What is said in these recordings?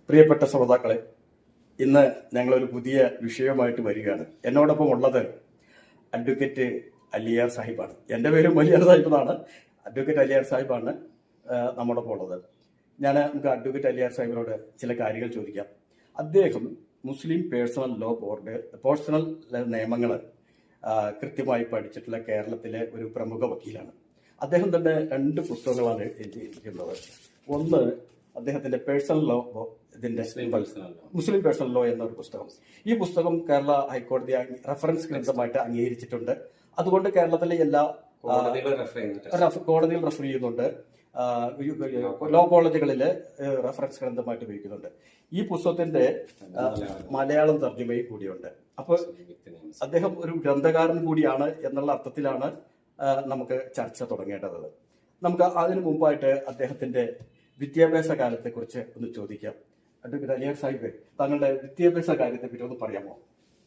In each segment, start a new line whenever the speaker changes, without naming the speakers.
പ്രിയപ്പെട്ട ശ്രോതാക്കളെ, ഇന്ന് ഞങ്ങളൊരു പുതിയ വിഷയവുമായിട്ട് വരികയാണ്. എന്നോടൊപ്പം ഉള്ളത് അഡ്വക്കേറ്റ് അലിയാർ സാഹിബാണ്. എൻ്റെ പേരും അലിയാർ സാഹിബ് എന്നാണ്. അഡ്വക്കേറ്റ് അലിയാർ സാഹിബാണ് നമ്മോടൊപ്പം ഉള്ളത്. നമുക്ക് അഡ്വക്കേറ്റ് അലിയാർ സാഹിബിനോട് ചില കാര്യങ്ങൾ ചോദിക്കാം. അദ്ദേഹം മുസ്ലിം പേഴ്സണൽ നിയമങ്ങൾ കൃത്യമായി പഠിച്ചിട്ടുള്ള കേരളത്തിലെ ഒരു പ്രമുഖ വക്കീലാണ്. അദ്ദേഹം തന്നെ 2 പുസ്തകങ്ങളാണ് എഴുതിയിരിക്കുന്നത്. ഒന്ന് അദ്ദേഹത്തിന്റെ പേഴ്സണൽ ലോ, മുസ്ലിം പേഴ്സണൽ ലോ എന്നൊരു പുസ്തകം. ഈ പുസ്തകം കേരള ഹൈക്കോടതി റഫറൻസ് ഗ്രന്ഥമായിട്ട് അംഗീകരിച്ചിട്ടുണ്ട്. അതുകൊണ്ട് കേരളത്തിലെ എല്ലാ കോടതികൾ റെഫർ ചെയ്യുന്നുണ്ട്, ലോ കോളേജുകളിൽ റഫറൻസ് ഗ്രന്ഥമായിട്ട് ഉപയോഗിക്കുന്നുണ്ട്. ഈ പുസ്തകത്തിന്റെ മലയാളം തർജ്ജമയും കൂടിയുണ്ട്. അപ്പോൾ അദ്ദേഹം ഒരു ഗ്രന്ഥകാരൻ കൂടിയാണ് എന്നുള്ള അർത്ഥത്തിലാണ് നമുക്ക് ചർച്ച തുടങ്ങേണ്ടത്. നമുക്ക് അതിനു മുമ്പായിട്ട് അദ്ദേഹത്തിന്റെ വിദ്യാഭ്യാസ കാലത്തെ കുറിച്ച് ഒന്ന് ചോദിക്കാം. അഡ്വക്കേറ്റ് അലിയാർ സാഹിബ്, താങ്കളുടെ വിദ്യാഭ്യാസ കാര്യത്തെ പറ്റി ഒന്ന് പറയാമോ?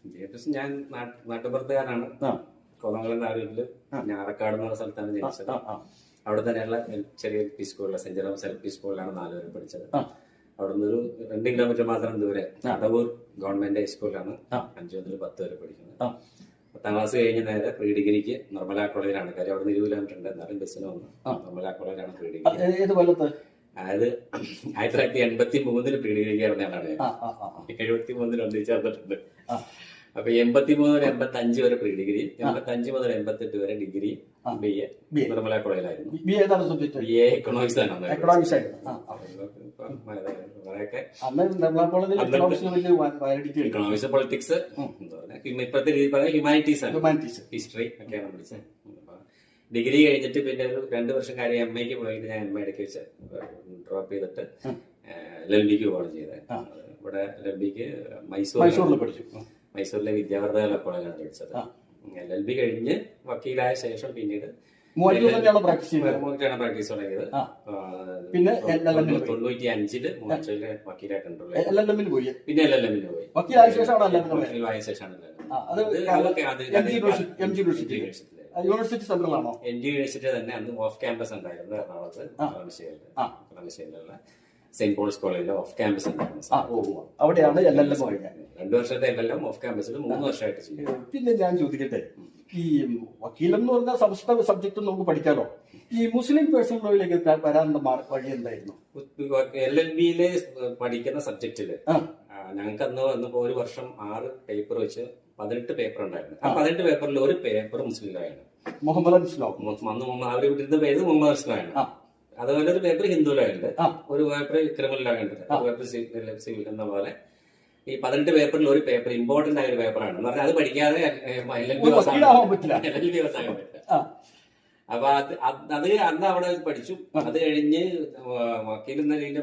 വിദ്യാഭ്യാസം ഞാൻ നാട്ടുപുറത്തുകാരാണ്. കോതമംഗലം നാടുകളിൽ ഞാറക്കാട് എന്ന സ്ഥലത്താണ് ജനിച്ചത്. അവിടെ തന്നെയുള്ള ചെറിയ എൽ പി സ്കൂളിലെ സെന്റ് ജെറോംസ് എൽ പി സ്കൂളിലാണ് 4 വരെ പഠിച്ചത്. അവിടെ നിന്ന് ഒരു 2 കിലോമീറ്റർ മാത്രം ദൂരെ അടവൂർ ഗവൺമെന്റ് ഹൈസ്കൂളിലാണ് 5 മുതൽ 10 വരെ പഠിക്കുന്നത്. 10ാം ക്ലാസ് കഴിഞ്ഞ് നേരെ പ്രീ ഡിഗ്രിക്ക് നിർമ്മല കോളേജിലാണ്. കാര്യം അവിടെ 20 കിലോമീറ്റർ ഉണ്ട്, എന്നാലും ബസ്സിന് വന്നു നിർമ്മല കോളേജിലാണ് പ്രീ ഡിഗ്രി. അതായത് 1983 പ്രീ ഡിഗ്രി കയറുന്നതാണ്. 73 ഒന്നിച്ച് ചേർന്നിട്ടുണ്ട്. അപ്പൊ 83 മുതൽ 85 വരെ പ്രീ ഡിഗ്രി, 85 മുതൽ 88 വരെ ഡിഗ്രി BA നിർമ്മല കോളേജിലായിരുന്നു. BA എക്കണോമിക്സ് ആണ്. എക്കണോമിക്സ്, പൊളിറ്റിക്സ്, ഇപ്പോഴത്തെ രീതി പറയാം ഹ്യൂമാനിറ്റീസ് ആണ്. ഹിസ്റ്ററി ഒക്കെയാണ് പഠിച്ചത്. ഡിഗ്രി കഴിഞ്ഞിട്ട് പിന്നെ ഒരു 2 വർഷം കാര്യം MA പോയിട്ട് ഞാൻ MA ഇടയ്ക്ക് വെച്ച് ഡ്രോപ്പ് ചെയ്തിട്ട് LLBക്ക് പോവാണ് ചെയ്തത്. ഇവിടെ LLBക്ക് മൈസൂരിൽ പഠിച്ചു. മൈസൂരിലെ വിദ്യാവർദ്ധക കോളേജിലാണ് പഠിച്ചത്. LLB കഴിഞ്ഞ് വക്കീലായ ശേഷം പിന്നീട് പ്രാക്ടീസ് തുടങ്ങിയത്. പിന്നെ 95 മൂവാറ്റുപുഴയിലെ വക്കീലായിട്ടുണ്ടല്ലോ. പിന്നെ LLM പോയി. വക്കീലായ ശേഷമാണ് യൂണിവേഴ്സിറ്റി സെന്ററിലാണോ? ND യൂണിവേഴ്സിറ്റി തന്നെ അന്ന് ഓഫ് ക്യാമ്പസ് ഉണ്ടായിരുന്നു. എറണാകുളത്ത് കളമശ്ശേരിയിലുള്ള സെന്റ് പോൾസ് കോളേജിൽ ഓഫ് ക്യാമ്പസ് ഉണ്ടായിരുന്നു.
അവിടെയാണ്
2 വർഷത്തെ LLM ഓഫ് ക്യാമ്പസിൽ 3 വർഷമായിട്ട് ചെയ്യും.
പിന്നെ ഞാൻ ചോദിക്കട്ടെ, ഈ വക്കീലം എന്ന് പറഞ്ഞാൽ സമസ്ത സബ്ജക്ട് നമുക്ക് പഠിക്കാമല്ലോ. ഈ മുസ്ലിം പേഴ്സണൽ ലോയിലേക്ക് വരാനുള്ള വഴി എന്തായിരുന്നു?
LLBയില് പഠിക്കുന്ന സബ്ജക്റ്റില് ഞങ്ങൾക്ക് അന്ന് വന്നപ്പോ ഒരു വർഷം 6 പേപ്പർ വെച്ച് 18 പേപ്പർ ഉണ്ടായിരുന്നു. ആ 18 പേപ്പറിൽ ഒരു പേപ്പർ മുസ്ലിം ലോയാണ്.
മുഹമ്മദ് ഇസ്ലാം
അന്ന് അവർ വിട്ടിരുന്ന പേര് മുഹമ്മദ് ഇസ്ലാമാണ്. അതുപോലെ ഒരു പേപ്പർ ഹിന്ദു ലോ ഉണ്ട്, ഒരു പേപ്പർ ക്രിമിനൽ ലോ ഉണ്ട്, ഒരു പേപ്പർ സിവിൽ എന്ന പോലെ ഈ 18 പേപ്പറിൽ ഒരു പേപ്പർ ഇമ്പോർട്ടന്റ് ആയ ഒരു പേപ്പറാണ്. എന്ന് പറഞ്ഞാൽ അത് പഠിക്കാതെ LLB പാസ്സാകാൻ പറ്റില്ല. അപ്പൊ അത് അന്ന് അവിടെ പഠിച്ചു. അത് കഴിഞ്ഞ് വക്കീൽ എന്ന രീതിയിൽ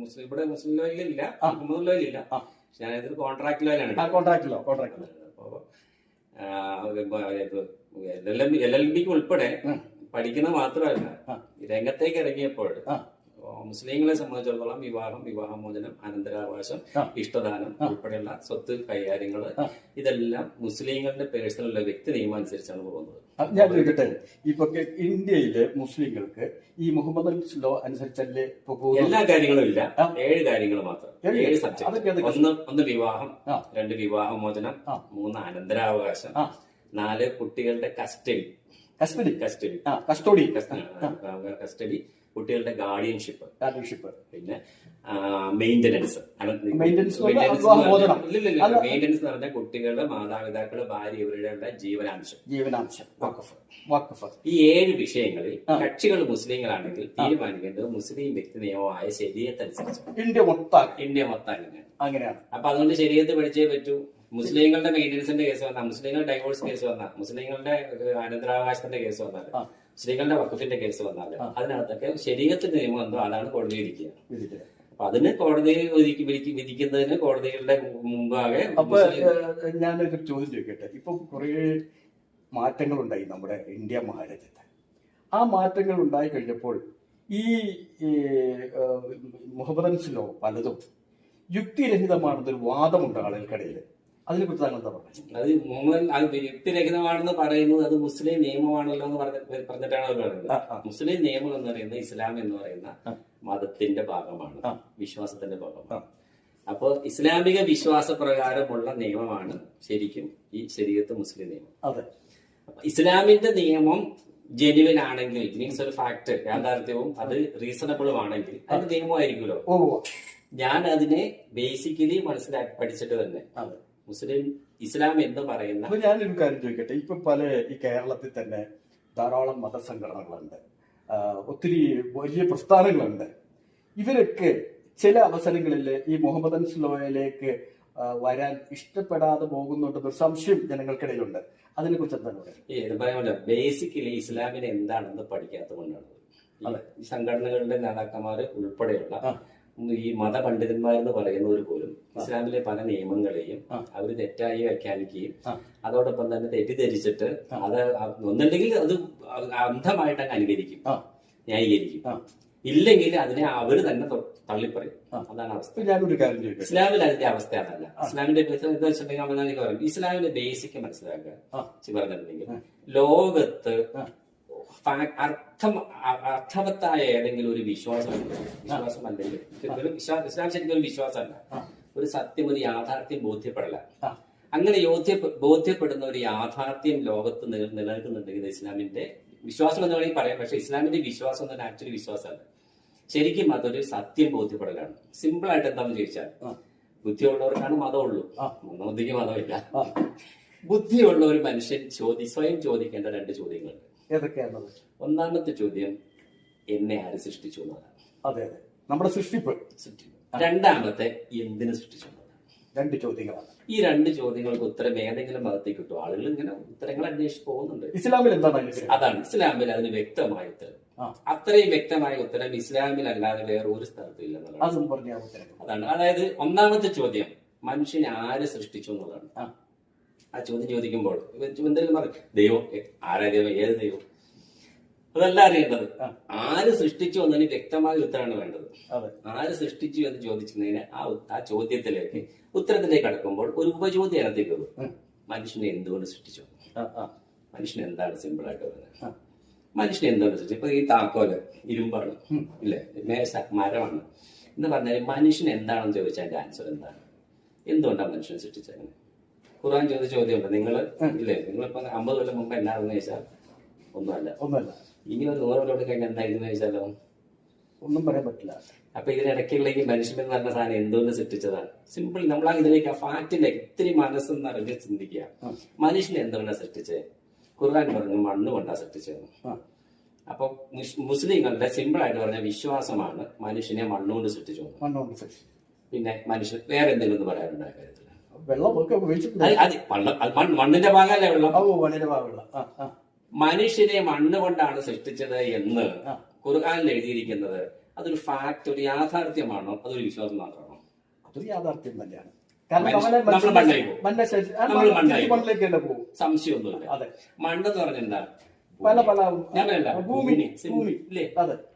മുസ്ലിം ഇവിടെ മുസ്ലിം ലോയിലില്ല, മുഹമ്മദ് ലോയിലില്ല. ഞാനത് കോൺട്രാക്ട് ലോയിലാണ്. LLBക്ക് ഉൾപ്പെടെ പഠിക്കുന്ന മാത്രമല്ല, രംഗത്തേക്ക് ഇറങ്ങിയപ്പോൾ മുസ്ലിങ്ങളെ സംബന്ധിച്ചിടത്തോളം വിവാഹമോചനം, അനന്തരാവകാശം, ഇഷ്ടദാനം ഉൾപ്പെടെയുള്ള സ്വത്ത് കൈകാര്യങ്ങള് ഇതെല്ലാം മുസ്ലിങ്ങളുടെ പേഴ്സണൽ വ്യക്തി നിയമം അനുസരിച്ചാണ് പോകുന്നത്.
ഞാൻ ചോദിക്കട്ടെ, ഇപ്പൊ ഇന്ത്യയിലെ മുസ്ലിങ്ങൾക്ക് ഈ മുഹമ്മദ് ലോ അനുസരിച്ചല്ലേ
എല്ലാ കാര്യങ്ങളും ഇല്ല, 7 കാര്യങ്ങൾ മാത്രം, 7 സബ്ജക്ട്. ഒന്ന് വിവാഹം, 2 വിവാഹമോചനം, 3 അനന്തരാവകാശം, 4 കുട്ടികളുടെ കസ്റ്റഡി, കുട്ടികളുടെ ഗാർഡിയൻഷിപ്പ്, പിന്നെ മെയിന്റനൻസ്. മെയിന്റനൻസ് എന്ന് പറഞ്ഞാൽ കുട്ടികളുടെ മാതാപിതാക്കള്, ഭാര്യ, ഇവരുടെ ജീവനാംശം. ഈ 7 വിഷയങ്ങളിൽ കക്ഷികൾ മുസ്ലിങ്ങളാണെങ്കിൽ തീരുമാനിക്കേണ്ടത് മുസ്ലിം വ്യക്തി നിയമമായ ശരീഅത്തനുസരിച്ച്.
ഇന്ത്യ മൊത്തം അങ്ങനെയാണ്.
അപ്പൊ അതുകൊണ്ട് ശരീഅത്ത് പഠിച്ചേ പറ്റൂ. മുസ്ലിങ്ങളുടെ മെയിന്റനൻസിന്റെ കേസ് വന്നാൽ, മുസ്ലിങ്ങളുടെ ഡൈവോഴ്സ് കേസ് വന്നാൽ, മുസ്ലിങ്ങളുടെ അനന്തരാവകാശത്തിന്റെ കേസ് വന്നാൽ, മുസ്ലിങ്ങളുടെ വഖഫിന്റെ കേസ് വന്നാൽ, അതിനകത്തൊക്കെ ശരീഅത്തിന്റെ നിയമം എന്തോ അതാണ് കോടതി വിധിക്കുക. അപ്പൊ അതിന് കോടതി വിധിക്കുന്നതിന് കോടതികളുടെ മുമ്പാകെ.
അപ്പൊ ഞാനൊരു ചോദ്യം ചോദിക്കട്ടെ, ഇപ്പൊ കുറെ മാറ്റങ്ങൾ ഉണ്ടായി നമ്മുടെ ഇന്ത്യ മഹാരാജ്യത്ത്. ആ മാറ്റങ്ങൾ ഉണ്ടായി കഴിഞ്ഞപ്പോൾ ഈ മുഹമ്മദ് ലോ പലതും യുക്തിരഹിതമാണെന്നൊരു വാദമുണ്ട് ആളുകൾക്കിടയിൽ. അതിനെക്കുറിച്ച് താങ്കൾ എന്താ പറഞ്ഞത്?
അത് യുക്തിരഹിതമാണെന്ന് പറയുന്നത് അത് മുസ്ലിം നിയമമാണല്ലോ എന്ന് പറഞ്ഞിട്ടാണ് അവർ പറയുന്നത്. മുസ്ലിം നിയമം എന്ന് പറയുന്നത് ഇസ്ലാം എന്ന് പറയുന്ന മതത്തിന്റെ ഭാഗമാണ്, വിശ്വാസത്തിന്റെ ഭാഗമാണ്. അപ്പോൾ ഇസ്ലാമിക വിശ്വാസ പ്രകാരമുള്ള നിയമമാണ് ശരിക്കും ഈ ശരീഅത്ത് മുസ്ലിം നിയമം.
അതെ.
ഇസ്ലാമിന്റെ നിയമം ജെന്യുവൻ ആണെങ്കിൽ, മീൻസ് ഒരു ഫാക്ട്, യാഥാർത്ഥ്യവും അത് റീസണബിളും ആണെങ്കിൽ അത് നിയമമായിരിക്കുമല്ലോ. ഞാൻ അതിനെ ബേസിക്കലി പഠിച്ചിട്ട് തന്നെ ഇസ്ലാം എന്ന് പറയുന്ന.
ഞാനൊരു കാര്യം ചോദിക്കട്ടെ, ഇപ്പൊ പല ഈ കേരളത്തിൽ തന്നെ ധാരാളം മതസംഘടനകളുണ്ട്, ഒത്തിരി വലിയ പ്രസ്ഥാനങ്ങളുണ്ട്. ഇവരൊക്കെ ചില അവസരങ്ങളിൽ ഈ മുഹമ്മദൻ സ്ലോയിലേക്ക് വരാൻ ഇഷ്ടപ്പെടാതെ പോകുന്നുണ്ടെന്നൊരു സംശയം ജനങ്ങൾക്കിടയിലുണ്ട്. അതിനെ കുറിച്ച് എന്താണ്
പറയുന്നത്? ബേസിക്കലി ഇസ്ലാമിനെ എന്താണെന്ന് പഠിക്കാത്തത് കൊണ്ടാണ് ഈ സംഘടനകളുടെ നേതാക്കന്മാർ ഉൾപ്പെടെയുള്ള ഈ മതപണ്ഡിതന്മാരെന്ന് പറയുന്നവർ പോലും ഇസ്ലാമിലെ പല നിയമങ്ങളെയും അവർ തെറ്റായി വ്യാഖ്യാനിക്കുകയും അതോടൊപ്പം തന്നെ തെറ്റിദ്ധരിച്ചിട്ട് അത് ഒന്നുണ്ടെങ്കിൽ അത് അന്ധമായിട്ട് അങ്ങ് അനുകരിക്കും, ന്യായീകരിക്കും. ഇല്ലെങ്കിൽ അതിനെ അവർ തന്നെ തള്ളിപ്പറയും. അതാണ് അവസ്ഥ. ഇസ്ലാമിൽ അതിന്റെ അവസ്ഥ അതല്ല. ഇസ്ലാമിന്റെ എന്താ വെച്ചിട്ടുണ്ടെങ്കിൽ പറയും, ഇസ്ലാമിന്റെ ബേസിക് മനസ്സിലാക്കുക പറഞ്ഞിട്ടുണ്ടെങ്കിൽ ലോകത്ത് അർത്ഥവത്തായ ഏതെങ്കിലും ഒരു വിശ്വാസം അല്ലെങ്കിൽ ഇസ്ലാം ശരിക്കും ഒരു വിശ്വാസമല്ല, ഒരു സത്യം, ഒരു യാഥാർത്ഥ്യം ബോധ്യപ്പെടല. അങ്ങനെ ബോധ്യപ്പെടുന്ന ഒരു യാഥാർത്ഥ്യം ലോകത്ത് നിലനിൽക്കുന്നുണ്ടെങ്കിൽ ഇസ്ലാമിന്റെ വിശ്വാസം എന്ന് വേണമെങ്കിൽ പറയാം. പക്ഷെ ഇസ്ലാമിന്റെ വിശ്വാസം എന്ന് പറഞ്ഞാൽ ആക്ച്വലി വിശ്വാസമല്ല, ശരിക്കും അതൊരു സത്യം ബോധ്യപ്പെടലാണ്. സിമ്പിൾ ആയിട്ട് എന്താണെന്ന് ചോദിച്ചാൽ, ബുദ്ധിയുള്ളവർക്കാണ് മതമുള്ളൂ, ബുദ്ധിക്ക് മതമില്ല. ബുദ്ധിയുള്ള ഒരു മനുഷ്യൻ സ്വയം ചോദിക്കേണ്ട രണ്ട് ചോദ്യങ്ങളുണ്ട്.
ഏതൊക്കെയാണത്?
ഒന്നാമത്തെ ചോദ്യം, എന്നെ ആര് സൃഷ്ടിച്ചു എന്നതാണ്.
അതെ, നമ്മുടെ സൃഷ്ടിപ്പ്.
രണ്ടാമത്തെ, എന്തിനു സൃഷ്ടിച്ചു എന്നതാണ്.
രണ്ട് ചോദ്യങ്ങളാണ്.
ഈ രണ്ട് ചോദ്യങ്ങൾക്ക് ഉത്തരം ഏതെങ്കിലും മതത്തിൽ കിട്ടും. ആളുകൾ ഇങ്ങനെ ഉത്തരങ്ങൾ അന്വേഷിച്ച് പോകുന്നുണ്ട്.
ഇസ്ലാമിൽ എന്താണ്?
അതാണ് ഇസ്ലാമിൽ അതിന് വ്യക്തമായ ഉത്തരം. അത്രയും വ്യക്തമായ ഉത്തരം ഇസ്ലാമിൽ അല്ലാതെ വേറെ ഒരു സ്ഥലത്തും ഇല്ലെന്നുള്ളതാണ്. അതാണ്. അതായത് ഒന്നാമത്തെ ചോദ്യം, മനുഷ്യനെ ആര് സൃഷ്ടിച്ചു എന്നുള്ളതാണ്. ആ ചോദ്യം ചോദിക്കുമ്പോൾ എന്തെങ്കിലും പറയും, ദൈവം, ആരാ ദൈവം, ഏത് ദൈവം, അതല്ല അറിയേണ്ടത്. ആര് സൃഷ്ടിച്ചു എന്നതിന് വ്യക്തമായ ഉത്തരമാണ് വേണ്ടത്. ആര് സൃഷ്ടിച്ചു എന്ന് ചോദിക്കുന്നതിന് ആ ചോദ്യത്തിലേക്ക് ഉത്തരത്തിലേക്ക് കടക്കുമ്പോൾ ഒരു ഉപചോദ്യം അതിനകത്തേക്ക് വരും. മനുഷ്യനെ എന്തുകൊണ്ട് സൃഷ്ടിച്ചു? മനുഷ്യൻ എന്താണ്? സിമ്പിൾ ആയിട്ട് പറയുന്നത്, മനുഷ്യനെ എന്തുകൊണ്ട് സൃഷ്ടിച്ചു? ഇപ്പൊ ഈ താക്കോല് ഇരുമ്പാണ്, ഇല്ലേ, മേശ മരമാണ് എന്ന് പറഞ്ഞാൽ മനുഷ്യൻ എന്താണെന്ന് ചോദിച്ചാൽ അതിന്റെ ആൻസർ എന്താണ്? എന്തുകൊണ്ടാണ് മനുഷ്യനെ സൃഷ്ടിച്ചത്? ഖുർആൻ ചോദിച്ച ചോദ്യമുണ്ട്. ഇല്ലേ, നിങ്ങളിപ്പോ 50 കൊല്ലം മുമ്പ് എന്നാണെന്ന് ചോദിച്ചാൽ ഒന്നുമല്ല. ഇനി ഒരു 100 കൊല്ലം കഴിഞ്ഞാൽ എന്തായിരുന്നു ചോദിച്ചാലോ
ഒന്നും പറയാൻ പറ്റില്ല.
അപ്പൊ ഇതിനിടയ്ക്കുള്ള മനുഷ്യൻ എന്ന് പറഞ്ഞ സാധനം എന്തുകൊണ്ട് സൃഷ്ടിച്ചതാണ്? സിമ്പിൾ. നമ്മൾ ഇതിലേക്ക് ആ ഫാക്റ്റിന്റെ ഇത്തിരി മനസ്സെന്ന് അറിഞ്ഞ് ചിന്തിക്കുക. മനുഷ്യനെ എന്തുകൊണ്ടാണ് സൃഷ്ടിച്ചത്? ഖുർആൻ പറഞ്ഞു മണ്ണ് കൊണ്ടാണ് സൃഷ്ടിച്ചത്. അപ്പൊ മുസ്ലിങ്ങളുടെ സിമ്പിൾ ആയിട്ട് പറഞ്ഞ വിശ്വാസമാണ് മനുഷ്യനെ മണ്ണുകൊണ്ട് സൃഷ്ടിച്ചു. പിന്നെ മനുഷ്യൻ വേറെ എന്തെങ്കിലും ഒന്ന് പറയാനുണ്ടായ കാര്യത്തില്ല. മണ്ണിന്റെ ഭാഗമല്ലേ വെള്ളം. മനുഷ്യനെ മണ്ണ് കൊണ്ടാണ് സൃഷ്ടിച്ചത് എന്ന് ഖുർആനിൽ എഴുതിയിരിക്കുന്നത് അതൊരു ഫാക്ട്, ഒരു യാഥാർത്ഥ്യമാണോ? അതൊരു വിശ്വാസം മാത്രമാണോ?
അതൊരു യാഥാർത്ഥ്യം തന്നെയാണ്.
സംശയമൊന്നുമില്ല. മണ്ണ് എന്ന് പറഞ്ഞാൽ എന്താ?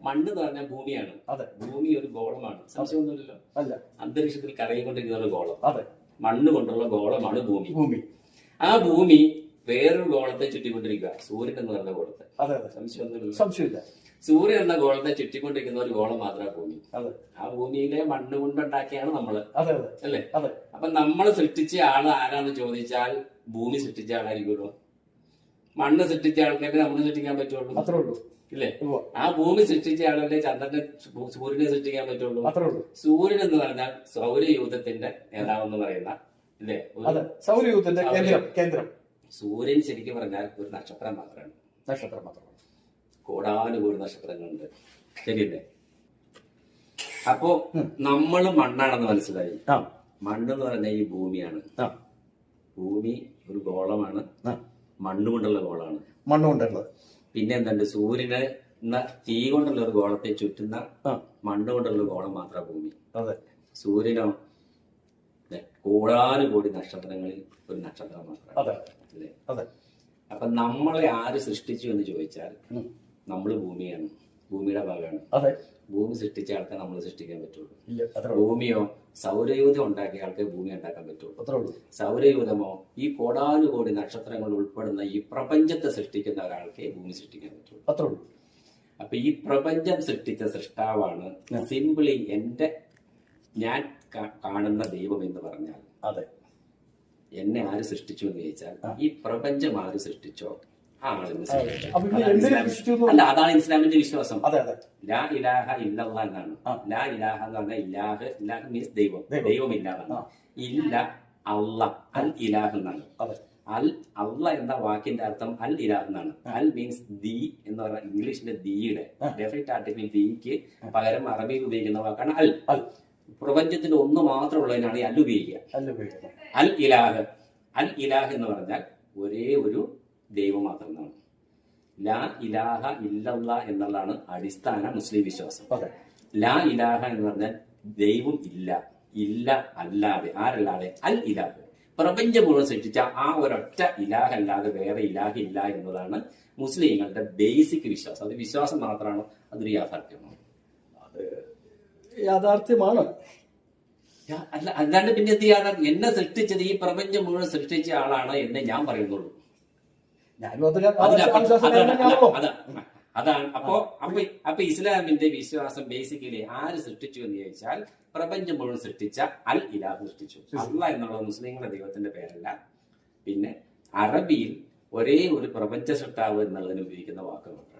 മണ്ണ് എന്ന് പറഞ്ഞാൽ ഭൂമിയാണ്. ഭൂമി ഒരു ഗോളമാണ്, സംശയമൊന്നുമില്ലല്ലോ. അന്തരീക്ഷത്തിൽ കറങ്ങിക്കൊണ്ടിരിക്കുന്ന ഒരു ഗോളം, മണ്ണ് കൊണ്ടുള്ള ഗോളമാണ് ഭൂമി. ആ ഭൂമി വേറൊരു ഗോളത്തെ ചുറ്റിക്കൊണ്ടിരിക്കുക, സൂര്യൻ എന്ന് പറഞ്ഞ ഗോളത്തെ. സംശയമൊന്നുമില്ല. സൂര്യൻ എന്ന ഗോളത്തെ ചുറ്റിക്കൊണ്ടിരിക്കുന്ന ഒരു ഗോളം മാത്രമാണ് ഭൂമി. ആ ഭൂമിയിലെ മണ്ണ് കൊണ്ടുണ്ടാക്കിയാണ് നമ്മള്, അല്ലേ? അപ്പൊ നമ്മൾ സൃഷ്ടിച്ച ആള് ആരാന്ന് ചോദിച്ചാൽ ഭൂമി സൃഷ്ടിച്ച ആളായിരിക്കുമല്ലോ. മണ്ണ് സൃഷ്ടിച്ച ആൾക്കാരെ നമ്മൾ സൃഷ്ടിക്കാൻ പറ്റുള്ളൂ, ഇല്ലേ? ആ ഭൂമി സൃഷ്ടിച്ച ആളല്ലേ ചന്ദ്രനെ, സൂര്യനെ സൃഷ്ടിക്കാൻ പറ്റുള്ളൂ. സൂര്യൻ എന്ന് പറഞ്ഞാൽ സൗരയൂഥത്തിന്റെ നേതാവെന്ന് പറയുന്ന, ഇല്ലേ,
സൗരയൂഥത്തിന്റെ കേന്ദ്രം.
സൂര്യൻ ശരിക്കും പറഞ്ഞാൽ ഒരു നക്ഷത്രം മാത്രമാണ്. കോടാനുകൂടി നക്ഷത്രങ്ങളുണ്ട്, ശരിയല്ലേ? അപ്പോ നമ്മള് മണ്ണാണെന്ന് മനസ്സിലായി. മണ്ണെന്ന് പറഞ്ഞാൽ ഈ ഭൂമിയാണ്. ഭൂമി ഒരു ഗോളമാണ്, മണ്ണുകൊണ്ടുള്ള ഗോളാണ്. പിന്നെ എന്തുണ്ട്? സൂര്യന് തീ കൊണ്ടുള്ള ഒരു ഗോളത്തെ ചുറ്റുന്ന മണ്ണുകൊണ്ടുള്ള ഗോളം മാത്രമാണ് ഭൂമി. സൂര്യനോ കോടാനുകൂടി നക്ഷത്രങ്ങളിൽ ഒരു നക്ഷത്രം മാത്രമാണ്. അപ്പൊ നമ്മളെ ആര് സൃഷ്ടിച്ചു എന്ന് ചോദിച്ചാൽ നമ്മള് ഭൂമിയാണ്, ഭൂമിയുടെ ഭാഗമാണ്. ഭൂമി സൃഷ്ടിച്ച ആൾക്കാർ നമ്മൾ സൃഷ്ടിക്കാൻ പറ്റുള്ളൂ. ഭൂമിയോ സൗരയൂഥം ഉണ്ടാക്കിയ ആൾക്കാർ ഭൂമി ഉണ്ടാക്കാൻ പറ്റുള്ളൂ. സൗരയൂഥമോ ഈ കോടാനുകോടി നക്ഷത്രങ്ങൾ ഉൾപ്പെടുന്ന ഈ പ്രപഞ്ചത്തെ സൃഷ്ടിക്കുന്ന ഒരാൾക്കേ ഭൂമി സൃഷ്ടിക്കാൻ പറ്റുള്ളൂ. അപ്പൊ ഈ പ്രപഞ്ചം സൃഷ്ടിച്ച സൃഷ്ടാവാണ് സിംപിളി ഞാൻ കാണുന്ന ദൈവം എന്ന് പറഞ്ഞാൽ.
അതെ.
എന്നെ ആര് സൃഷ്ടിച്ചു എന്ന് ചോദിച്ചാൽ ഈ പ്രപഞ്ചം ആര് സൃഷ്ടിച്ചോ ആ ആളിനെ സൃഷ്ടിച്ചു. അല്ല, അതാണ് ഇസ്ലാമിന്റെ വിശ്വാസം. ലാ ഇലാഹ ഇല്ലല്ലാഹ് എന്നാണ്. ലാ ഇലാഹ എന്ന് പറഞ്ഞാൽ ഇലാഹ് മീൻസ് ദൈവം, ദൈവമില്ല എന്നാണ്. ഇല്ല അല്ലാഹ്, അൽ ഇലാഹ് എന്നാണ്. അല്ല എന്ന വാക്കിന്റെ അർത്ഥം അൽ ഇലാഹ് എന്നാണ്. അൽ മീൻസ് ദി എന്ന് പറഞ്ഞാൽ ഇംഗ്ലീഷിന്റെ ദിയുടെ ഡെഫിനറ്റ് ആർട്ടിക്കിൾ ദിക്ക് പകരം അറബിയിൽ ഉപയോഗിക്കുന്ന വാക്കാണ് അൽ. പ്രപഞ്ചത്തിൽ ഒന്ന് മാത്രമുള്ളതിനാണ് ഈ അൽ ഉപയോഗിക്കുക. അൽ ഇലാഹ്, അൽ ഇലാഹ് എന്ന് പറഞ്ഞാൽ ഒരേ ഒരു ദൈവം മാത്രമാണ്. ലാ ഇലാഹ ഇല്ലല്ലാഹ് എന്നുള്ളതാണ് അടിസ്ഥാന മുസ്ലിം വിശ്വാസം. ലാ ഇലാഹ എന്ന് പറഞ്ഞാൽ ദൈവം ഇല്ല അല്ലാതെ, ആരല്ലാതെ, അൽ ഇലാഹ്, പ്രപഞ്ചം മുഴുവൻ സൃഷ്ടിച്ച ആ ഒരൊറ്റ ഇലാഹ് അല്ലാതെ വേറെ ഇലാഹ് ഇല്ല എന്നതാണ് മുസ്ലിങ്ങളുടെ ബേസിക് വിശ്വാസം. അത് വിശ്വാസം മാത്രമാണോ, അതൊരു യാഥാർത്ഥ്യമാണോ?
അത് യാഥാർത്ഥ്യമാണ്.
അല്ല, അല്ലാണ്ട് പിന്നെ എന്ത് യാഥാർത്ഥ്യം? എന്നെ സൃഷ്ടിച്ചത്, ഈ പ്രപഞ്ചം മുഴുവൻ സൃഷ്ടിച്ച ആളാണ് എന്ന് ഞാൻ പറയുന്നുള്ളൂ. അതാണ്. അപ്പൊ ഇസ്ലാമിന്റെ വിശ്വാസം ബേസിക്കലി ആര് സൃഷ്ടിച്ചു എന്ന് ചോദിച്ചാൽ പ്രപഞ്ചം മുഴുവൻ സൃഷ്ടിച്ച അൽ ഇലാഹ് സൃഷ്ടിച്ചു. അല്ലാഹ് എന്നുള്ളത് മുസ്ലിങ്ങളുടെ ദൈവത്തിന്റെ പേരല്ല. പിന്നെ അറബിയിൽ ഒരേ ഒരു പ്രപഞ്ച സൃഷ്ടാവ് എന്നുള്ളതിന് ഉപയോഗിക്കുന്ന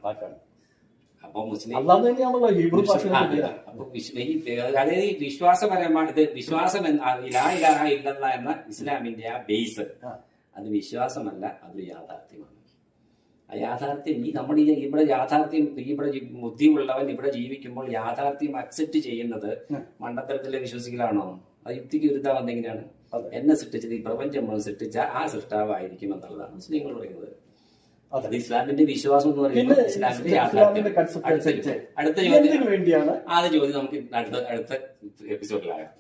വാക്കാണ്. അപ്പൊ മുസ്ലിം അതായത് വിശ്വാസപരമാണ്. ഇത് വിശ്വാസം ലാ ഇലാഹ ഇല്ലല്ലാഹ് എന്ന ഇസ്ലാമിന്റെ ആ ബേസ്, അത് വിശ്വാസമല്ല, അതൊരു യാഥാർത്ഥ്യമാണ്. ആ യാഥാർത്ഥ്യം നമ്മുടെ ഇവിടെ യാഥാർത്ഥ്യം, ഇവിടെ ബുദ്ധിയുള്ളവൻ ഇവിടെ ജീവിക്കുമ്പോൾ യാഥാർത്ഥ്യം അക്സെപ്റ്റ് ചെയ്യുന്നത് മണ്ടത്തരത്തിലെ വിശ്വസിക്കലാണോ? അത് യുക്തിക്ക് വിരുദ്ധമാണെന്നെങ്ങനെയാണ്? എന്നെ സൃഷ്ടിച്ചത്, ഈ പ്രപഞ്ചം മുഴുവൻ സൃഷ്ടിച്ച ആ സൃഷ്ടാവായിരിക്കും എന്നുള്ളതാണ് മുസ്ലിങ്ങൾ പറയുന്നത്. അത് ഇസ്ലാമിന്റെ വിശ്വാസം എന്ന് പറയുന്നത് ഇസ്ലാമിന്റെ യാഥാർത്ഥ്യം. അടുത്ത ചോദ്യം നമുക്ക് അടുത്ത എപ്പിസോഡിലാകാം.